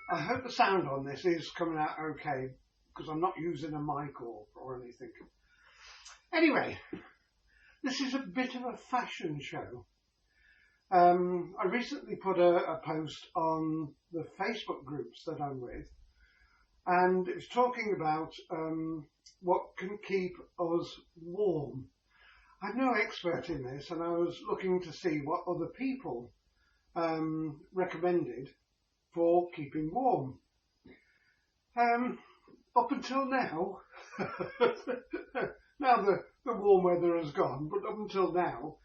I hope the sound on this is coming out okay, because I'm not using a mic or anything. Anyway, this is a bit of a fashion show. I recently put a post on the Facebook groups that I'm with, and it was talking about what can keep us warm. I'm no expert in this, and I was looking to see what other people recommended for keeping warm. Up until now, now the warm weather has gone, but up until now,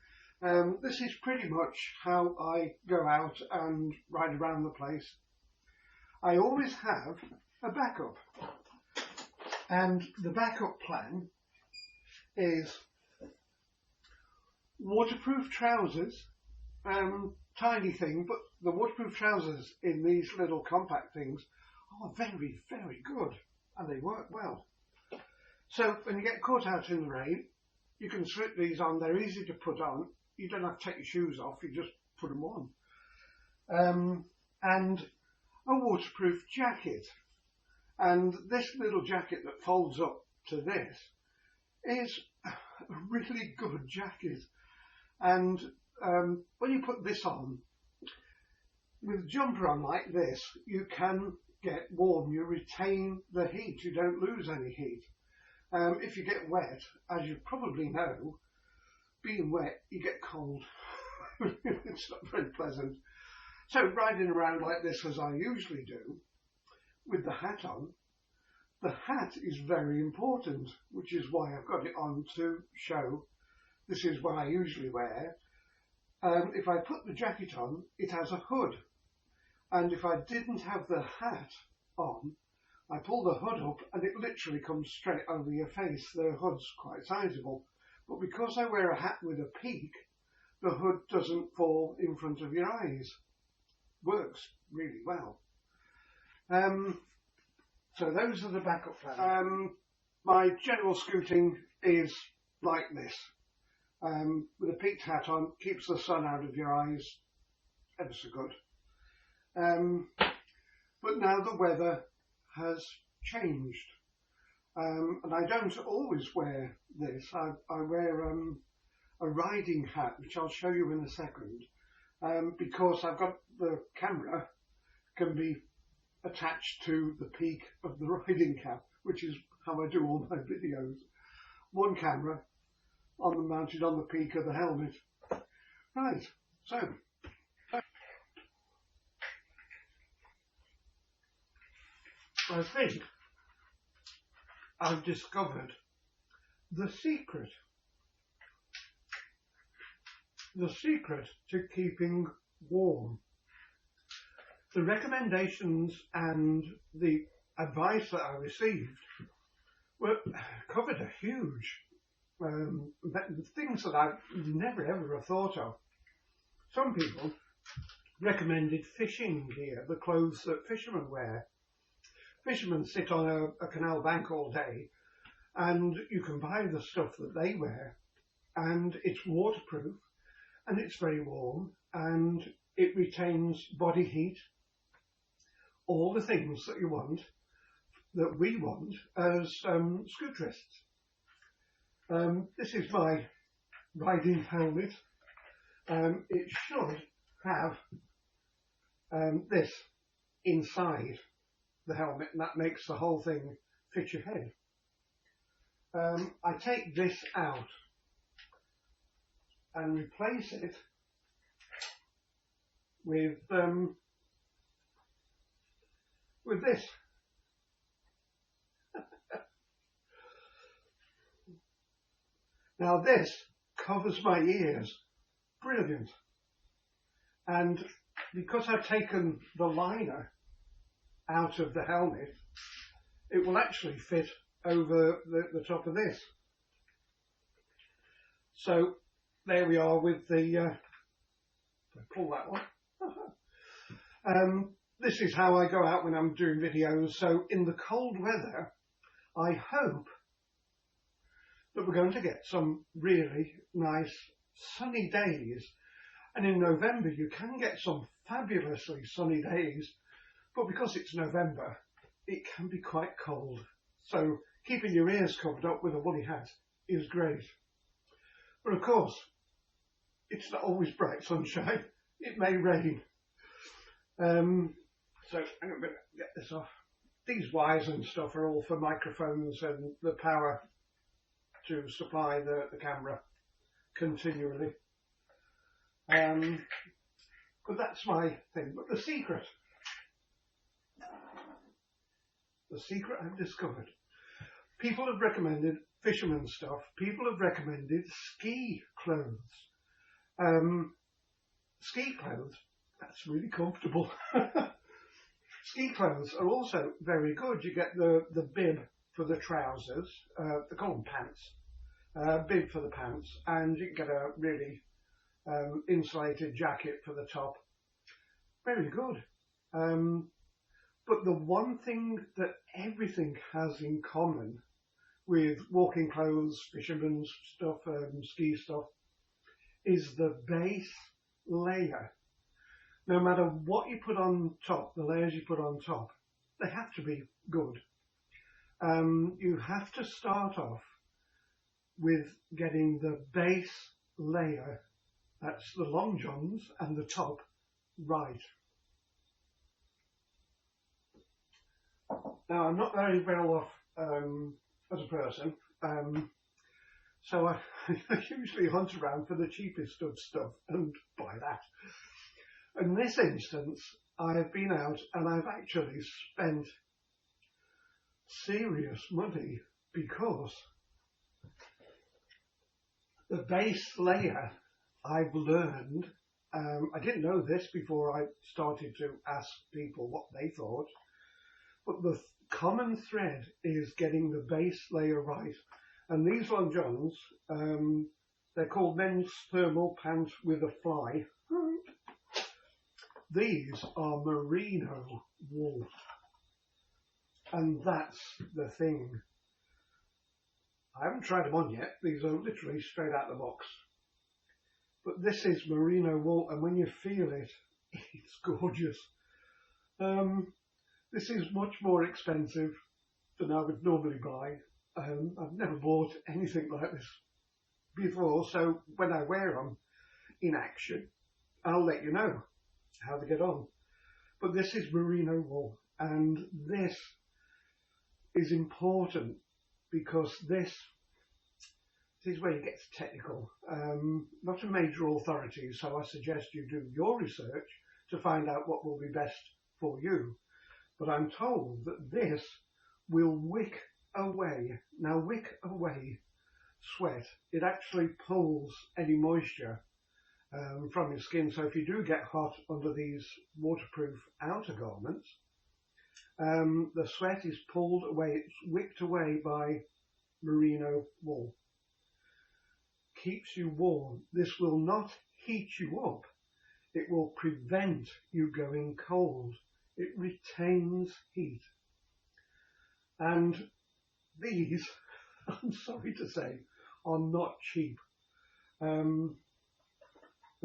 this is pretty much how I go out and ride around the place. I always have a backup, and the backup plan is waterproof trousers, tiny thing, but the waterproof trousers in these little compact things are very, very good, and they work well. So when you get caught out in the rain, you can slip these on. They're easy to put on. You don't have to take your shoes off, you just put them on. And a waterproof jacket. And this little jacket that folds up to this is a really good jacket. And when you put this on, with a jumper on like this, you can get warm. You retain the heat. You don't lose any heat. If you get wet, as you probably know, being wet, you get cold. It's not very pleasant. So riding around like this, as I usually do, with the hat on, the hat is very important, which is why I've got it on to show this is what I usually wear. If I put the jacket on, it has a hood. And if I didn't have the hat on, I pull the hood up and it literally comes straight over your face. The hood's quite sizable. But because I wear a hat with a peak, the hood doesn't fall in front of your eyes. Works really well. So those are the backup plans. My general scooting is like this. With a peaked hat on, keeps the sun out of your eyes, ever so good. But now the weather has changed, and I don't always wear this. I wear a riding hat, which I'll show you in a second, because I've got the camera can be attached to the peak of the riding cap, which is how I do all my videos. One camera mounted on the peak of the helmet. Right, so I think I've discovered the secret to keeping warm. The recommendations and the advice that I received covered a huge things that I never ever have thought of. Some people recommended fishing gear, the clothes that fishermen wear. Fishermen sit on a canal bank all day, and you can buy the stuff that they wear, and it's waterproof, and it's very warm, and it retains body heat, all the things that you want, that we want as scooterists. This is my riding helmet. It should have this inside the helmet, and that makes the whole thing fit your head. I take this out and replace it with this. Now this covers my ears. Brilliant. And because I've taken the liner out of the helmet, it will actually fit over the top of this. So there we are with the pull that one. This is how I go out when I'm doing videos. So in the cold weather, I hope that we're going to get some really nice sunny days. And in November, you can get some fabulously sunny days. But because it's November, it can be quite cold. So keeping your ears covered up with a woolly hat is great. But of course, it's not always bright sunshine. It may rain. So I'm going to get this off. These wires and stuff are all for microphones and the power to supply the camera continually. But that's my thing. But the secret I've discovered, people have recommended fisherman stuff, people have recommended ski clothes. Ski clothes, that's really comfortable. Ski clothes are also very good. You get the bib for the trousers, they call them pants, bib for the pants, and you can get a really insulated jacket for the top. Very good. But the one thing that everything has in common with walking clothes, fisherman's stuff, ski stuff, is the base layer. No matter what you put on top, the layers you put on top, they have to be good. You have to start off with getting the base layer, that's the long johns and the top, right. Now, I'm not very well off as a person, so I usually hunt around for the cheapest of stuff and buy that. In this instance, I've been out and I've actually spent serious money because the base layer, I've learned, I didn't know this before I started to ask people what they thought, but the common thread is getting the base layer right. And these long johns, they're called men's thermal pants with a fly. These are merino wool. And that's the thing. I haven't tried them on yet. These are literally straight out of the box. But this is merino wool, and when you feel it, it's gorgeous. This is much more expensive than I would normally buy. I've never bought anything like this before, so when I wear them in action, I'll let you know how they get on. But this is merino wool, and this is important because this is where it gets technical. Not a major authority, so I suggest you do your research to find out what will be best for you. But I'm told that this will wick away. Now, wick away sweat. It actually pulls any moisture from your skin. So if you do get hot under these waterproof outer garments, the sweat is pulled away, it's wicked away by merino wool. Keeps you warm. This will not heat you up. It will prevent you going cold. It retains heat. And these, I'm sorry to say, are not cheap. The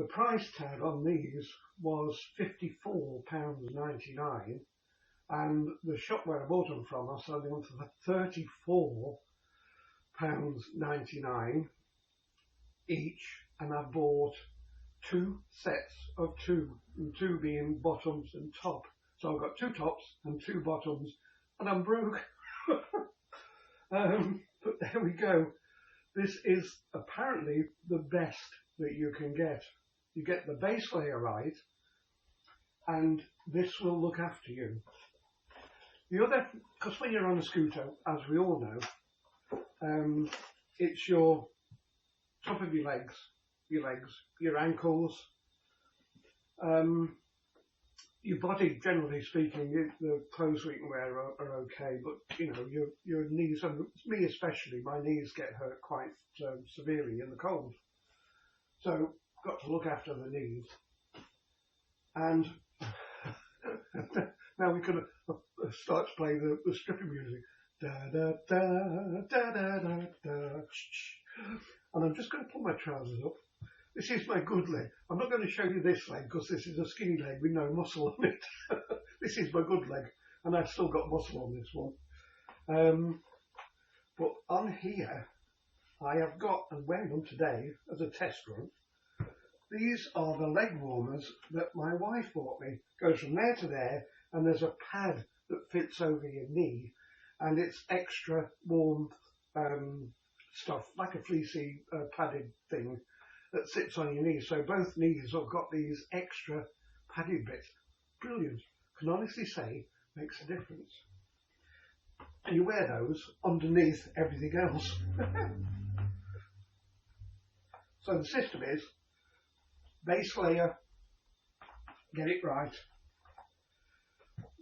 price tag on these was £54.99, and the shop where I bought them from, I sold them for £34.99 each, and I bought 2 sets of 2, and 2 being bottoms and top. So I've got 2 tops and 2 bottoms, and I'm broke. But there we go. This is apparently the best that you can get. You get the base layer right, and this will look after you. The other, because when you're on a scooter, as we all know, it's your top of your legs, your ankles, your body, generally speaking. The clothes we can wear are okay, but you know, your knees, and me especially, my knees get hurt quite severely in the cold. So got to look after the knees. And now we can start to play the stripping music. Da da da da da da da. And I'm just going to pull my trousers up This is my good leg. I'm not going to show you this leg because this is a skinny leg with no muscle on it. This is my good leg, and I've still got muscle on this one. But on here, I have got, and wearing them today as a test run, these are the leg warmers that my wife bought me. Goes from there to there, and there's a pad that fits over your knee, and it's extra warm stuff, like a fleecy padded thing that sits on your knee. So both knees have got these extra padded bits. Brilliant. Can honestly say makes a difference. And you wear those underneath everything else. So the system is base layer, get it right.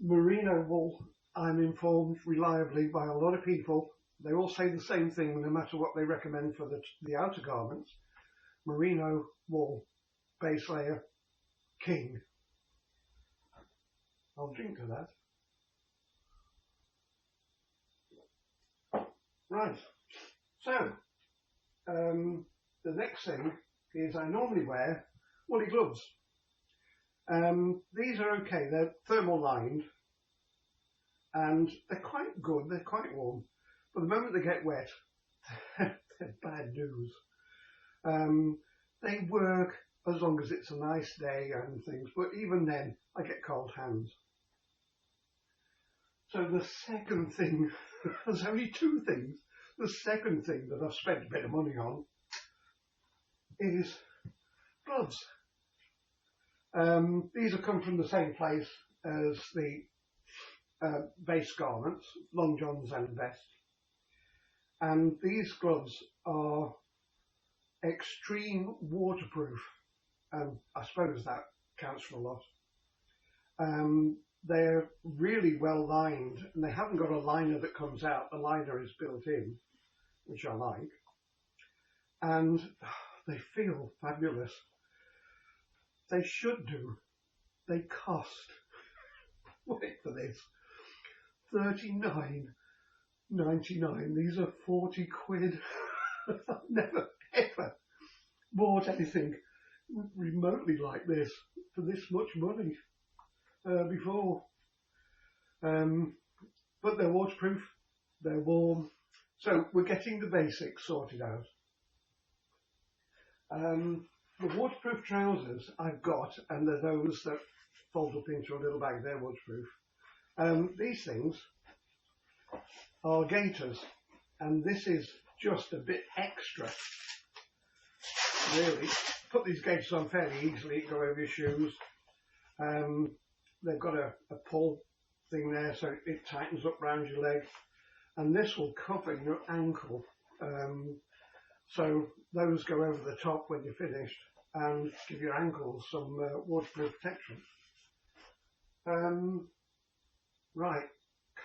Merino wool, I'm informed reliably by a lot of people. They all say the same thing no matter what they recommend for the outer garments. Merino wool, base layer, king. I'll drink to that. Right, so the next thing is I normally wear woolly gloves. These are okay, they're thermal lined and they're quite good, they're quite warm, but the moment they get wet, they're bad news. They work as long as it's a nice day and things, but even then I get cold hands. So the second thing, there's only two things, the second thing that I've spent a bit of money on is gloves. These have come from the same place as the base garments, long johns and vests. And these gloves are extreme waterproof. I suppose that counts for a lot. They're really well lined, and they haven't got a liner that comes out. The liner is built in, which I like. And they feel fabulous. They should do. They cost, wait for this, $39.99. These are 40 quid. I've never ever bought anything remotely like this for this much money before. But they're waterproof, they're warm, so we're getting the basics sorted out. The waterproof trousers I've got, and they're those that fold up into a little bag, they're waterproof. These things are gaiters, and this is just a bit extra, really. Put these gaiters on fairly easily, go over your shoes. They've got a pull thing there, so it tightens up round your leg, and this will cover your ankle. So those go over the top when you're finished and give your ankles some waterproof protection. Right,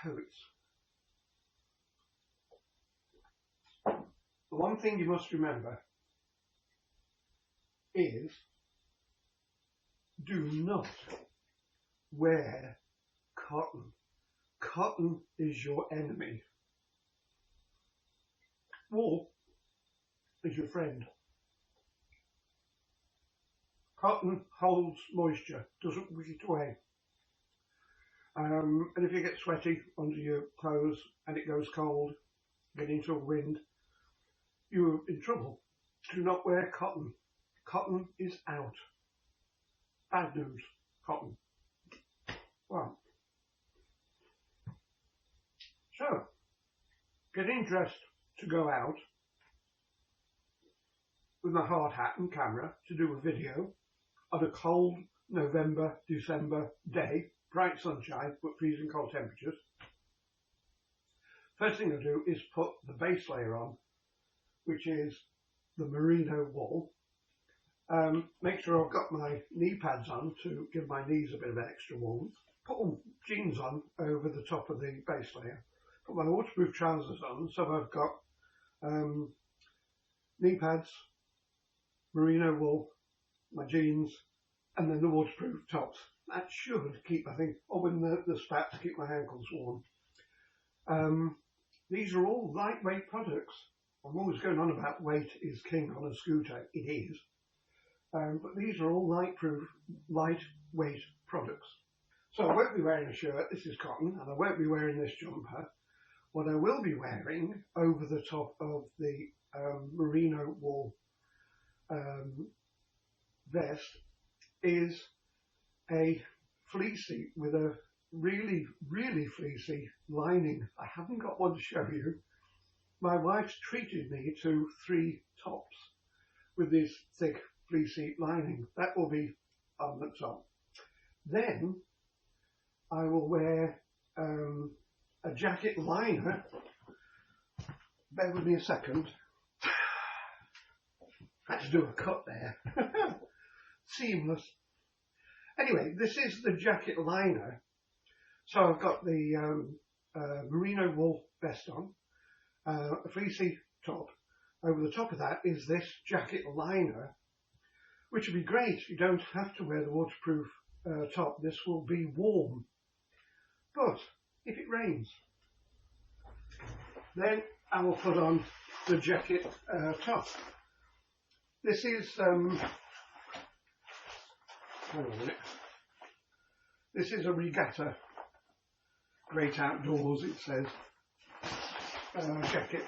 coats. The one thing you must remember is do not wear cotton. Cotton is your enemy. Wool is your friend. Cotton holds moisture, doesn't wish it away. And if you get sweaty under your clothes and it goes cold, get into a wind, you're in trouble. Do not wear cotton. Cotton is out. Bad news, cotton. Well, so, getting dressed to go out with my hard hat and camera to do a video on a cold November, December day, bright sunshine but freezing cold temperatures. First thing I do is put the base layer on, which is the merino wool. Make sure I've got my knee pads on to give my knees a bit of extra warmth. Put jeans on over the top of the base layer. Put my waterproof trousers on, so I've got knee pads, merino wool, my jeans, and then the waterproof tops. That should keep, I think, in the spats to keep my ankles warm. These are all lightweight products. I'm always going on about weight is king on a scooter. It is. but these are all lightweight products. So I won't be wearing a shirt, this is cotton, and I won't be wearing this jumper. What I will be wearing over the top of the merino wool vest is a fleecy with a really fleecy lining. I haven't got one to show you. My wife's treated me to 3 tops with this thick fleecy lining. That will be on the top. Then I will wear a jacket liner. Bear with me a second. Had to do a cut there. Seamless. Anyway, this is the jacket liner. So I've got the merino wool vest on, a fleecy top. Over the top of that is this jacket liner, which would be great. You don't have to wear the waterproof top. This will be warm. But if it rains, then I will put on the jacket top. This is, hang on a minute. This is a regatta, great outdoors, it says, jacket,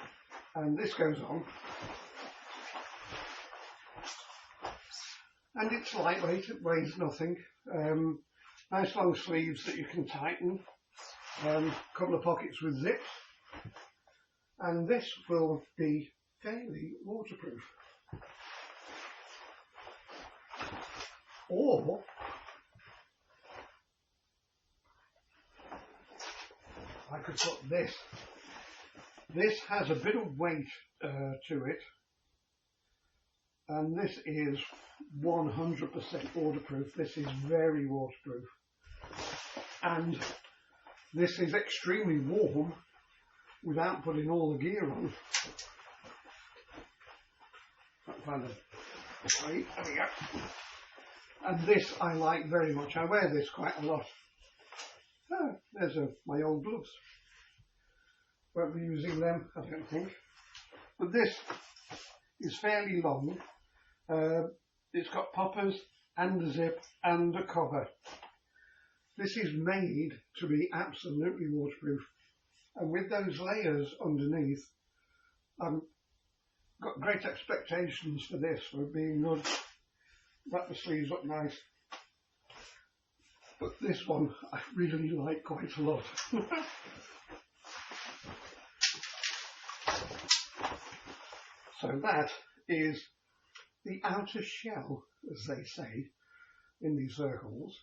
and this goes on. And it's lightweight, it weighs nothing. Nice long sleeves that you can tighten. Couple of pockets with zips. And this will be fairly waterproof. Or I could put this. This has a bit of weight to it. And this is 100% waterproof. This is very waterproof. And this is extremely warm without putting all the gear on. Find the weight. There we go. And this I like very much. I wear this quite a lot. Oh, there's my old gloves. Won't be using them, I don't think. But this is fairly long. It's got poppers and a zip and a cover. This is made to be absolutely waterproof. And with those layers underneath, I've got great expectations for this, for being good. Wrap the sleeves up nice. But this one I really like quite a lot. So that is the outer shell, as they say in these circles.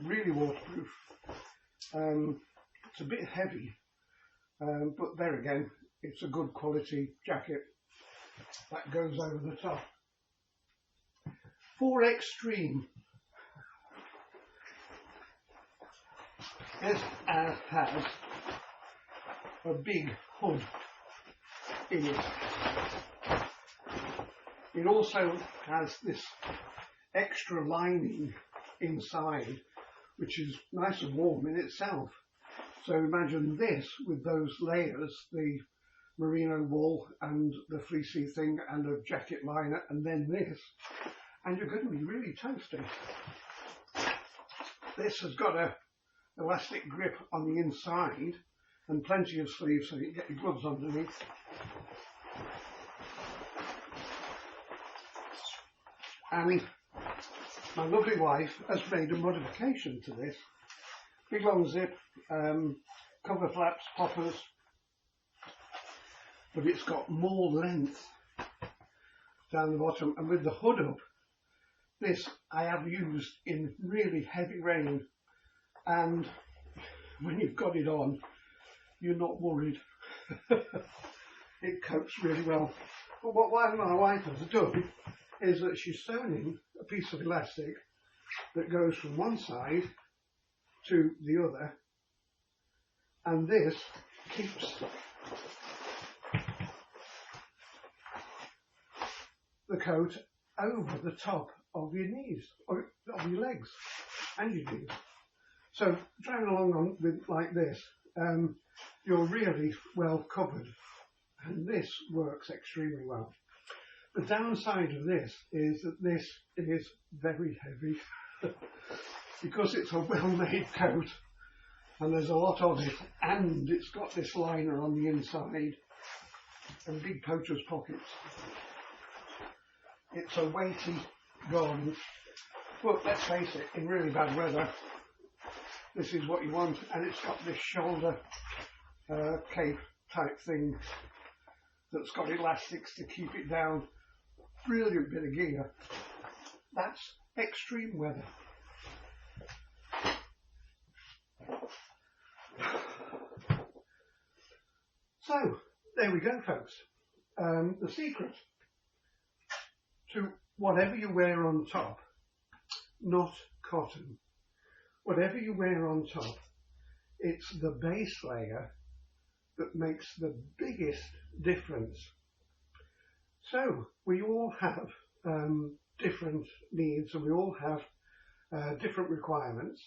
Really waterproof. It's a bit heavy, but there again, it's a good quality jacket that goes over the top. For extreme, this has a big hood in it. It also has this extra lining inside, which is nice and warm in itself. So imagine this with those layers, the merino wool and the fleecy thing and a jacket liner, and then this, and you're going to be really toasty. This has got a elastic grip on the inside and plenty of sleeves so you can get your gloves underneath. And my lovely wife has made a modification to this. Big long zip, cover flaps, poppers, but it's got more length down the bottom, and with the hood up, this I have used in really heavy rain, and when you've got it on, you're not worried. It copes really well. But what my wife has done is that she's sewn in a piece of elastic that goes from one side to the other, and this keeps the coat over the top of your knees, or of your legs and your knees. So driving along with like this, you're really well covered, and this works extremely well. The downside of this is that this is very heavy because it's a well-made coat and there's a lot of it, and it's got this liner on the inside and big poacher's pockets. It's a weighty garment, but let's face it, in really bad weather this is what you want, and it's got this shoulder cape type thing that's got elastics to keep it down. Brilliant bit of gear. That's extreme weather. So there we go, folks. The secret to whatever you wear on top, not cotton, whatever you wear on top, it's the base layer that makes the biggest difference. So we all have different needs, and we all have different requirements,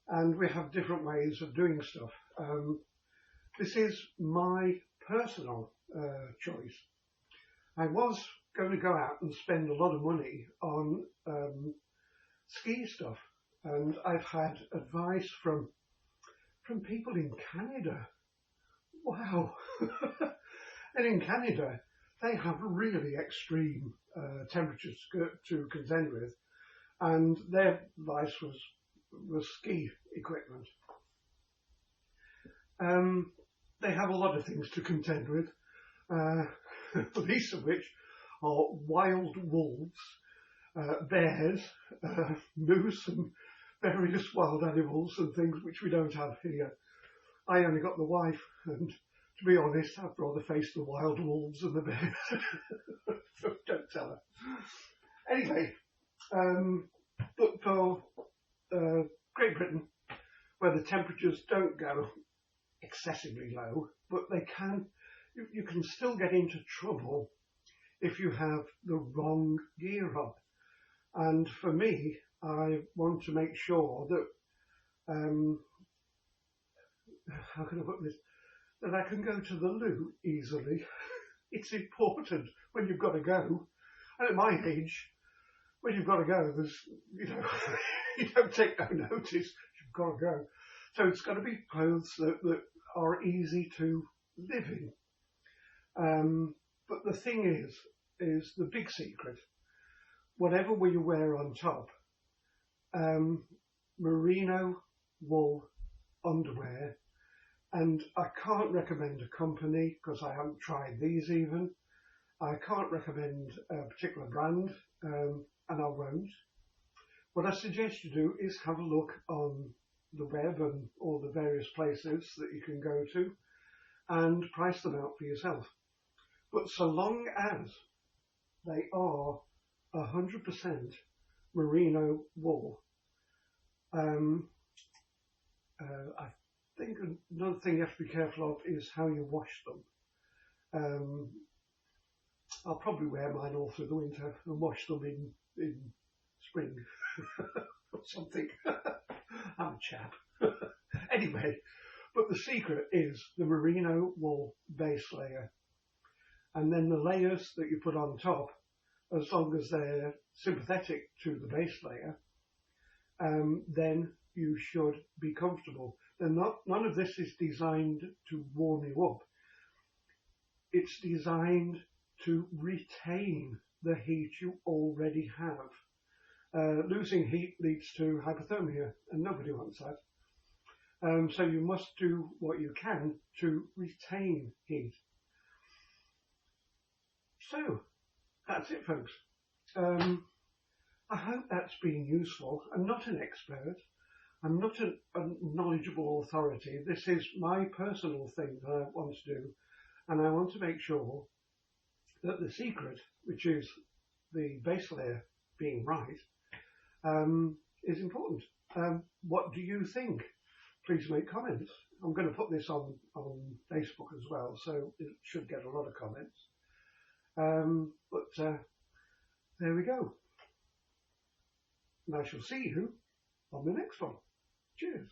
and we have different ways of doing stuff. This is my personal choice. I was going to go out and spend a lot of money on ski stuff, and I've had advice from people in Canada. Wow! And in Canada they have really extreme temperatures to contend with, and their advice was ski equipment. They have a lot of things to contend with, the least of which are wild wolves, bears, moose and various wild animals and things which we don't have here. I only got the wife, and to be honest, I'd rather face the wild wolves and the bears. Don't tell her. Anyway, but for Great Britain, where the temperatures don't go excessively low, but they can, you can still get into trouble if you have the wrong gear on. And for me, I want to make sure that, how can I put this, that I can go to the loo easily. It's important when you've got to go. And at my age, when you've got to go, there's, you don't take no notice, you've got to go. So it's got to be clothes that are easy to live in. But the thing is the big secret. Whatever you wear on top, merino wool underwear, and I can't recommend a company because I haven't tried these even. I can't recommend a particular brand, and I won't. What I suggest you do is have a look on the web and all the various places that you can go to and price them out for yourself. But so long as they are 100% merino wool, I think another thing you have to be careful of is how you wash them. I'll probably wear mine all through the winter and wash them in spring or something. I'm a chap. Anyway, but the secret is the merino wool base layer, and then the layers that you put on top, as long as they're sympathetic to the base layer, then you should be comfortable. None of this is designed to warm you up. It's designed to retain the heat you already have. Losing heat leads to hypothermia, and nobody wants that. So you must do what you can to retain heat. So that's it, folks. I hope that's been useful. I'm not an expert. I'm not a knowledgeable authority. This is my personal thing that I want to do, and I want to make sure that the secret, which is the base layer being right, is important. What do you think? Please make comments. I'm going to put this on Facebook as well, so it should get a lot of comments. But there we go. And I shall see you on the next one. Cheers.